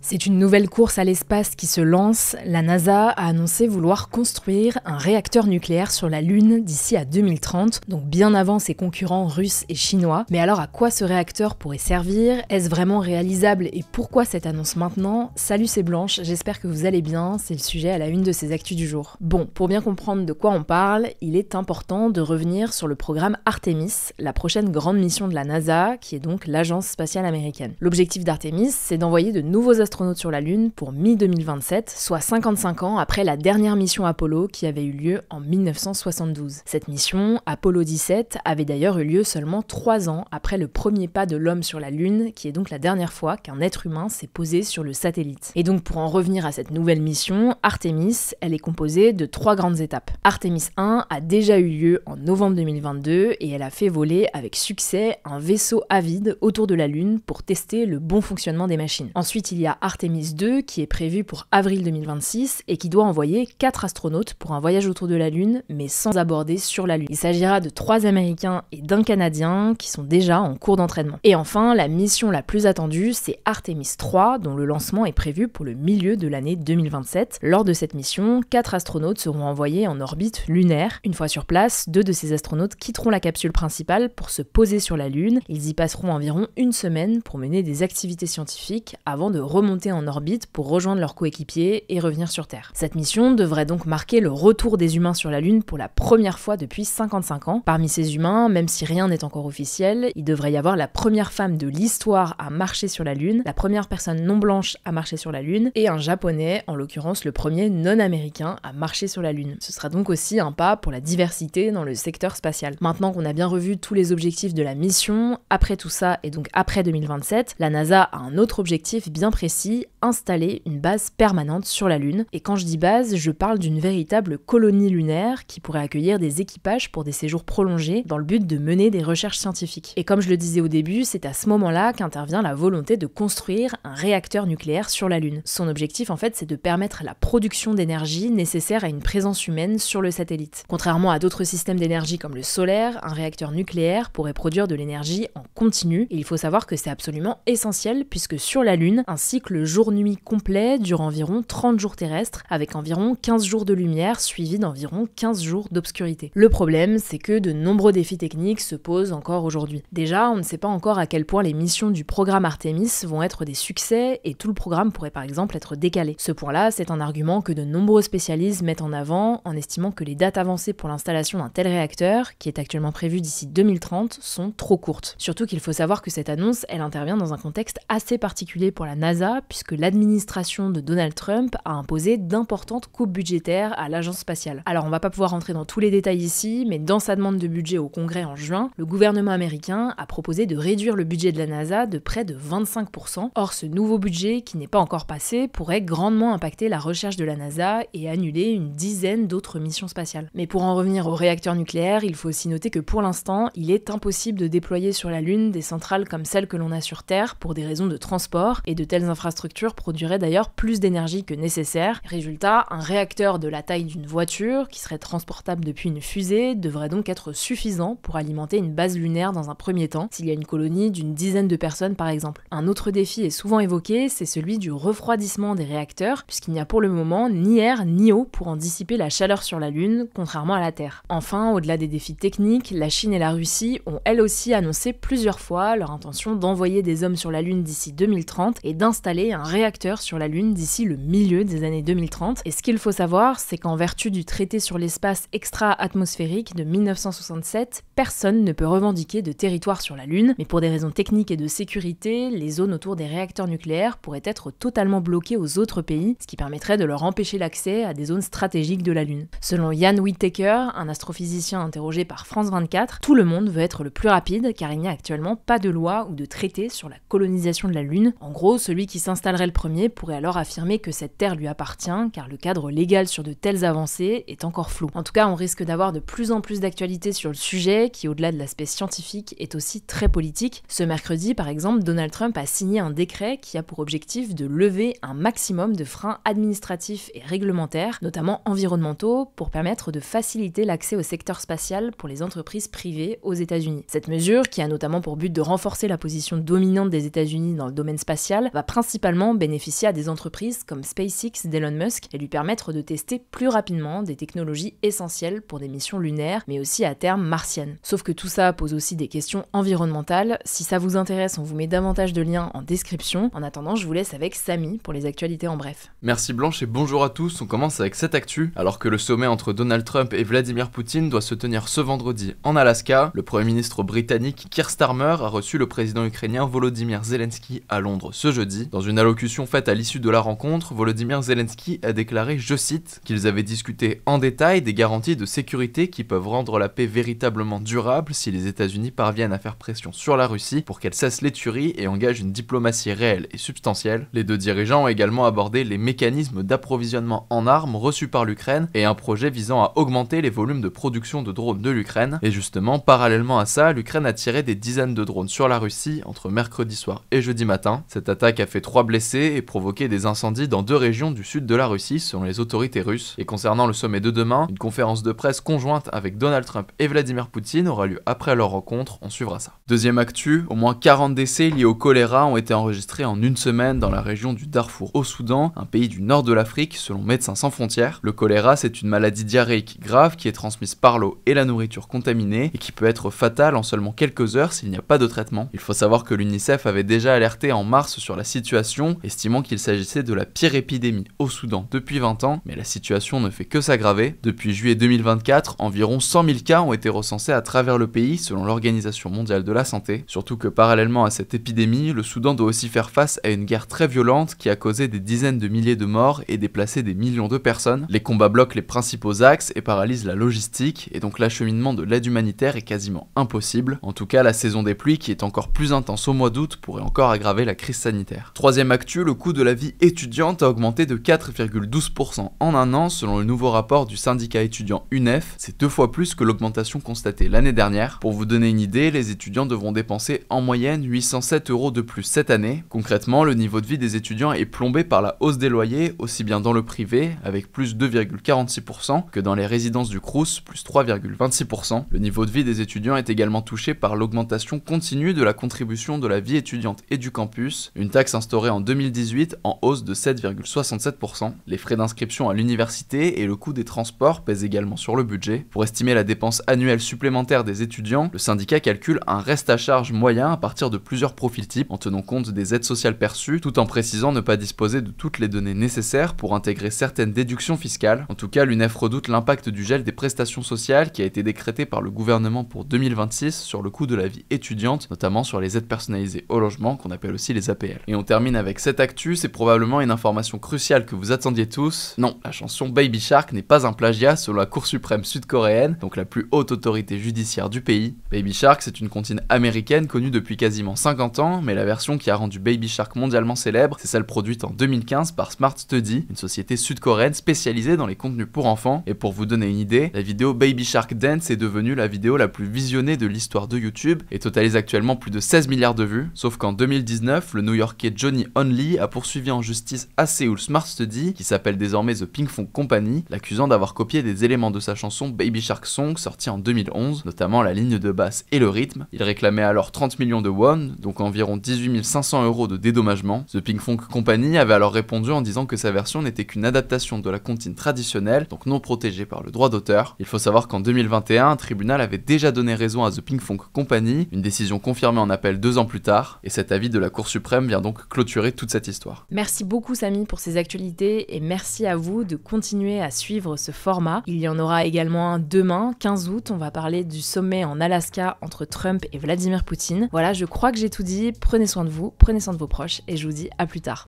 C'est une nouvelle course à l'espace qui se lance. La NASA a annoncé vouloir construire un réacteur nucléaire sur la Lune d'ici à 2030, donc bien avant ses concurrents russes et chinois. Mais alors à quoi ce réacteur pourrait servir? Est-ce vraiment réalisable et pourquoi cette annonce maintenant? Salut, c'est Blanche, j'espère que vous allez bien, c'est le sujet à la une de ces actus du jour. Bon, pour bien comprendre de quoi on parle, il est important de revenir sur le programme Artemis, la prochaine grande mission de la NASA, qui est donc l'agence spatiale américaine. L'objectif d'Artemis, c'est d'envoyer de nouveaux astronautes sur la Lune pour mi-2027, soit 55 ans après la dernière mission Apollo qui avait eu lieu en 1972. Cette mission, Apollo 17, avait d'ailleurs eu lieu seulement 3 ans après le premier pas de l'homme sur la Lune, qui est donc la dernière fois qu'un être humain s'est posé sur le satellite. Et donc pour en revenir à cette nouvelle mission, Artemis, elle est composée de 3 grandes étapes. Artemis 1 a déjà eu lieu en novembre 2022 et elle a fait voler avec succès un vaisseau à vide autour de la Lune pour tester le bon fonctionnement des machines. Ensuite, il y a Artemis 2 qui est prévu pour avril 2026 et qui doit envoyer 4 astronautes pour un voyage autour de la Lune, mais sans aborder sur la Lune. Il s'agira de 3 Américains et d'un Canadien qui sont déjà en cours d'entraînement. Et enfin, la mission la plus attendue, c'est Artemis 3, dont le lancement est prévu pour le milieu de l'année 2027. Lors de cette mission, 4 astronautes seront envoyés en orbite lunaire. Une fois sur place, 2 de ces astronautes quitteront la capsule principale pour se poser sur la Lune. Ils y passeront environ une semaine pour mener des activités scientifiques avant de remonter en orbite pour rejoindre leurs coéquipiers et revenir sur Terre. Cette mission devrait donc marquer le retour des humains sur la Lune pour la première fois depuis 55 ans. Parmi ces humains, même si rien n'est encore officiel, il devrait y avoir la première femme de l'histoire à marcher sur la Lune, la première personne non blanche à marcher sur la Lune, et un japonais, en l'occurrence le premier non-américain à marcher sur la Lune. Ce sera donc aussi un pas pour la diversité dans le secteur spatial. Maintenant qu'on a bien revu tous les objectifs de la mission, après tout ça, et donc après 2027, la NASA a un autre objectif bien précis: installer une base permanente sur la Lune. Et quand je dis base, je parle d'une véritable colonie lunaire qui pourrait accueillir des équipages pour des séjours prolongés dans le but de mener des recherches scientifiques. Et comme je le disais au début, c'est à ce moment-là qu'intervient la volonté de construire un réacteur nucléaire sur la Lune. Son objectif, en fait, c'est de permettre la production d'énergie nécessaire à une présence humaine sur le satellite. Contrairement à d'autres systèmes d'énergie comme le solaire, un réacteur nucléaire pourrait produire de l'énergie en continu. Et il faut savoir que c'est absolument essentiel puisque sur la Lune, un cycle jour-nuit complet dure environ 30 jours terrestres, avec environ 15 jours de lumière suivis d'environ 15 jours d'obscurité. Le problème, c'est que de nombreux défis techniques se posent encore aujourd'hui. Déjà, on ne sait pas encore à quel point les missions du programme Artemis vont être des succès et tout le programme pourrait par exemple être décalé. Ce point-là, c'est un argument que de nombreux spécialistes mettent en avant en estimant que les dates avancées pour l'installation d'un tel réacteur, qui est actuellement prévu d'ici 2030, sont trop courtes. Surtout qu'il faut savoir que cette annonce, elle intervient dans un contexte assez particulier pour la NASA, puisque l'administration de Donald Trump a imposé d'importantes coupes budgétaires à l'agence spatiale. Alors on va pas pouvoir rentrer dans tous les détails ici, mais dans sa demande de budget au Congrès en juin, le gouvernement américain a proposé de réduire le budget de la NASA de près de 25%. Or ce nouveau budget, qui n'est pas encore passé, pourrait grandement impacter la recherche de la NASA et annuler une dizaine d'autres missions spatiales. Mais pour en revenir au réacteur nucléaire, il faut aussi noter que pour l'instant, il est impossible de déployer sur la Lune des centrales comme celles que l'on a sur Terre pour des raisons de transport, et de telles infrastructures produiraient d'ailleurs plus d'énergie que nécessaire. Résultat, un réacteur de la taille d'une voiture, qui serait transportable depuis une fusée, devrait donc être suffisant pour alimenter une base lunaire dans un premier temps, s'il y a une colonie d'une dizaine de personnes par exemple. Un autre défi est souvent évoqué, c'est celui du refroidissement des réacteurs, puisqu'il n'y a pour le moment ni air ni eau pour en dissiper la chaleur sur la Lune, contrairement à la Terre. Enfin, au-delà des défis techniques, la Chine et la Russie ont elles aussi annoncé plusieurs fois leur intention d'envoyer des hommes sur la Lune d'ici 2030 et d'installer un réacteur sur la Lune d'ici le milieu des années 2030. Et ce qu'il faut savoir, c'est qu'en vertu du traité sur l'espace extra-atmosphérique de 1967, personne ne peut revendiquer de territoire sur la Lune, mais pour des raisons techniques et de sécurité, les zones autour des réacteurs nucléaires pourraient être totalement bloquées aux autres pays, ce qui permettrait de leur empêcher l'accès à des zones stratégiques de la Lune. Selon Ian Whittaker, un astrophysicien interrogé par France 24, tout le monde veut être le plus rapide car il n'y a actuellement pas de loi ou de traité sur la colonisation de la Lune. En gros, celui qui s'installerait le premier pourrait alors affirmer que cette terre lui appartient, car le cadre légal sur de telles avancées est encore flou. En tout cas, on risque d'avoir de plus en plus d'actualités sur le sujet, qui au-delà de l'aspect scientifique est aussi très politique. Ce mercredi, par exemple, Donald Trump a signé un décret qui a pour objectif de lever un maximum de freins administratifs et réglementaires, notamment environnementaux, pour permettre de faciliter l'accès au secteur spatial pour les entreprises privées aux États-Unis. Cette mesure, qui a notamment pour but de renforcer la position dominante des États-Unis dans le domaine spatial, va principalement principalement bénéficier à des entreprises comme SpaceX d'Elon Musk et lui permettre de tester plus rapidement des technologies essentielles pour des missions lunaires, mais aussi à terme martiennes. Sauf que tout ça pose aussi des questions environnementales. Si ça vous intéresse, on vous met davantage de liens en description. En attendant, je vous laisse avec Samy pour les actualités en bref. Merci Blanche et bonjour à tous, on commence avec cette actu. Alors que le sommet entre Donald Trump et Vladimir Poutine doit se tenir ce vendredi en Alaska, le Premier ministre britannique Keir Starmer a reçu le président ukrainien Volodymyr Zelensky à Londres ce jeudi. Dans une allocution faite à l'issue de la rencontre, Volodymyr Zelensky a déclaré, je cite, qu'ils avaient discuté en détail des garanties de sécurité qui peuvent rendre la paix véritablement durable si les États-Unis parviennent à faire pression sur la Russie pour qu'elle cesse les tueries et engage une diplomatie réelle et substantielle. Les deux dirigeants ont également abordé les mécanismes d'approvisionnement en armes reçus par l'Ukraine et un projet visant à augmenter les volumes de production de drones de l'Ukraine. Et justement, parallèlement à ça, l'Ukraine a tiré des dizaines de drones sur la Russie entre mercredi soir et jeudi matin. Cette attaque a fait 3 blessés et provoqué des incendies dans 2 régions du sud de la Russie selon les autorités russes. Et concernant le sommet de demain, une conférence de presse conjointe avec Donald Trump et Vladimir Poutine aura lieu après leur rencontre, on suivra ça. Deuxième actu, au moins 40 décès liés au choléra ont été enregistrés en une semaine dans la région du Darfour au Soudan, un pays du nord de l'Afrique selon Médecins sans frontières. Le choléra, c'est une maladie diarrhéique grave qui est transmise par l'eau et la nourriture contaminée et qui peut être fatale en seulement quelques heures s'il n'y a pas de traitement. Il faut savoir que l'UNICEF avait déjà alerté en mars sur la situation, estimant qu'il s'agissait de la pire épidémie au Soudan depuis 20 ans, mais la situation ne fait que s'aggraver. Depuis juillet 2024, environ 100 000 cas ont été recensés à travers le pays selon l'Organisation mondiale de la santé. Surtout que parallèlement à cette épidémie, le Soudan doit aussi faire face à une guerre très violente qui a causé des dizaines de milliers de morts et déplacé des millions de personnes. Les combats bloquent les principaux axes et paralysent la logistique, et donc l'acheminement de l'aide humanitaire est quasiment impossible. En tout cas, la saison des pluies, qui est encore plus intense au mois d'août, pourrait encore aggraver la crise sanitaire. Troisième actu, le coût de la vie étudiante a augmenté de 4,12% en un an selon le nouveau rapport du syndicat étudiant UNEF. C'est 2 fois plus que l'augmentation constatée l'année dernière. Pour vous donner une idée, les étudiants devront dépenser en moyenne 807 € de plus cette année. Concrètement, le niveau de vie des étudiants est plombé par la hausse des loyers, aussi bien dans le privé, avec plus 2,46%, que dans les résidences du Crous, plus 3,26%. Le niveau de vie des étudiants est également touché par l'augmentation continue de la contribution de la vie étudiante et du campus, une taxe instaurée en 2018 en hausse de 7,67%. Les frais d'inscription à l'université et le coût des transports pèsent également sur le budget. Pour estimer la dépense annuelle supplémentaire des étudiants, le syndicat calcule un reste à charge moyen à partir de plusieurs profils types, en tenant compte des aides sociales perçues, tout en précisant ne pas disposer de toutes les données nécessaires pour intégrer certaines déductions fiscales. En tout cas, l'UNEF redoute l'impact du gel des prestations sociales qui a été décrété par le gouvernement pour 2026 sur le coût de la vie étudiante, notamment sur les aides personnalisées au logement, qu'on appelle aussi les APL. Et on termine avec cette actu, c'est probablement une information cruciale que vous attendiez tous. Non, la chanson Baby Shark n'est pas un plagiat selon la Cour suprême sud-coréenne, donc la plus haute autorité judiciaire du pays. Baby Shark, c'est une comptine américaine connue depuis quasiment 50 ans, mais la version qui a rendu Baby Shark mondialement célèbre, c'est celle produite en 2015 par Smart Study, une société sud-coréenne spécialisée dans les contenus pour enfants. Et pour vous donner une idée, la vidéo Baby Shark Dance est devenue la vidéo la plus visionnée de l'histoire de YouTube et totalise actuellement plus de 16 milliards de vues. Sauf qu'en 2019, le New-Yorkais Johnny Only a poursuivi en justice à Séoul Smart Study, qui s'appelle désormais The Pinkfong Company, l'accusant d'avoir copié des éléments de sa chanson Baby Shark Song sortie en 2011, notamment la ligne de basse et le rythme. Il réclamait alors 30 millions de won, donc environ 18 500 € de dédommagement. The Pinkfong Company avait alors répondu en disant que sa version n'était qu'une adaptation de la comptine traditionnelle, donc non protégée par le droit d'auteur. Il faut savoir qu'en 2021, un tribunal avait déjà donné raison à The Pinkfong Company, une décision confirmée en appel 2 ans plus tard, et cet avis de la Cour suprême vient donc clôturer toute cette histoire. Merci beaucoup Samy pour ces actualités et merci à vous de continuer à suivre ce format. Il y en aura également un demain, 15 août, on va parler du sommet en Alaska entre Trump et Vladimir Poutine. Voilà, je crois que j'ai tout dit, prenez soin de vous, prenez soin de vos proches et je vous dis à plus tard.